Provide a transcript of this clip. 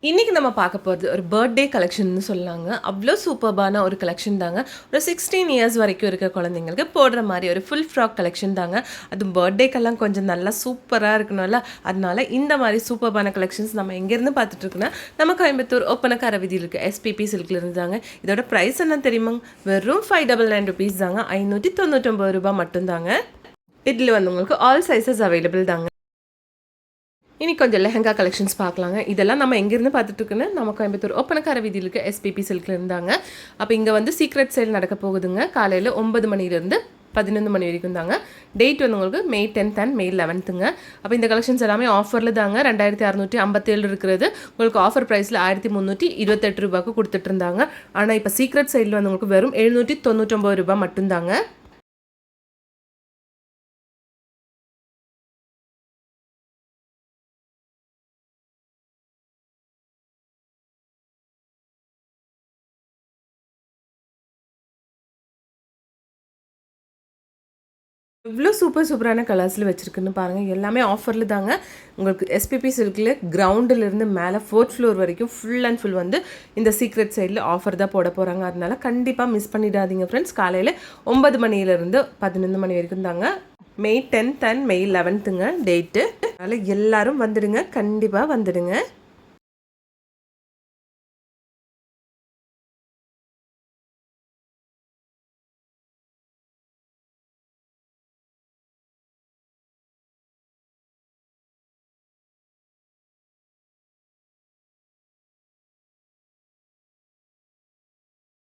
இன்றைக்கி நம்ம பார்க்க போகிறது ஒரு பர்த்டே கலெக்ஷன்னு சொல்லலாங்க. அவ்வளோ சூப்பர்பான ஒரு கலெக்ஷன் தாங்க. ஒரு 16 இயர்ஸ் வரைக்கும் இருக்க குழந்தைங்களுக்கு போடுற மாதிரி ஒரு ஃபுல் ஃப்ராக் கலெக்ஷன் தாங்க. அதுவும் பர்த்டேக்கெல்லாம் கொஞ்சம் நல்லா சூப்பராக இருக்கணும்ல, அதனால இந்த மாதிரி சூப்பர்பான கலெக்ஷன்ஸ் நம்ம எங்கேருந்து பார்த்துட்ருக்குன்னா நம்ம கோயம்புத்தூர் ஒப்பனக்கார வீதியில் இருக்க எஸ்பிபி சில்கில் இருந்தாங்க. இதோட ப்ரைஸ் என்ன தெரியுமாங்க? வெறும் 599 ருபீஸ் தாங்க. 599 ரூபாய் மட்டும்தாங்க. இதில் வந்து உங்களுக்கு ஆல் சைஸஸ் அவைலபிள் தாங்க. இனி கொஞ்சம் லெஹங்கா கலெக்ஷன்ஸ் பார்க்கலாங்க. இதெல்லாம் நம்ம எங்கேருந்து பார்த்துட்ருக்குன்னு நம்ம கோயம்புத்தூர் ஒப்பனக்கார வீதியில் இருக்க எஸ்பிபி சில்கில் இருந்தாங்க. அப்போ இங்கே வந்து சீக்ரெட் சேல் நடக்க போகுதுங்க. காலையில் 9 மணிலேருந்து 11 மணி வரைக்கும் தாங்க. டேட் வந்து உங்களுக்கு May 10th and May 11th. அப்போ இந்த கலெக்ஷன்ஸ் எல்லாமே ஆஃபரில் தாங்க. 2657 இருக்கிறது உங்களுக்கு ஆஃபர் ப்ரைஸில் 1328 ரூபாய்க்கு கொடுத்துட்டு இருந்தாங்க. ஆனால் இப்போ சீக்ரெட் சைடில் வந்து உங்களுக்கு வெறும் 799 ரூபாய் மட்டும்தாங்க. இவ்வளோ சூப்பரான கலர்ஸில் வச்சுருக்குன்னு பாருங்கள். எல்லாமே ஆஃபரில் தாங்க. உங்களுக்கு எஸ்பிபி சில்கில் கிரவுண்டிலிருந்து மேலே 4th ஃப்ளோர் வரைக்கும் ஃபுல் அண்ட் ஃபுல் வந்து இந்த சீக்ரெட் சைடில் ஆஃபர் தான் போட போகிறாங்க. அதனால கண்டிப்பாக மிஸ் பண்ணிடாதீங்க ஃப்ரெண்ட்ஸ். காலையில் 9 மணிலேருந்து 11 மணி வரைக்கும் தாங்க. May 10th and May 11th date. அதனால் எல்லோரும் வந்துடுங்க, கண்டிப்பாக வந்துடுங்க.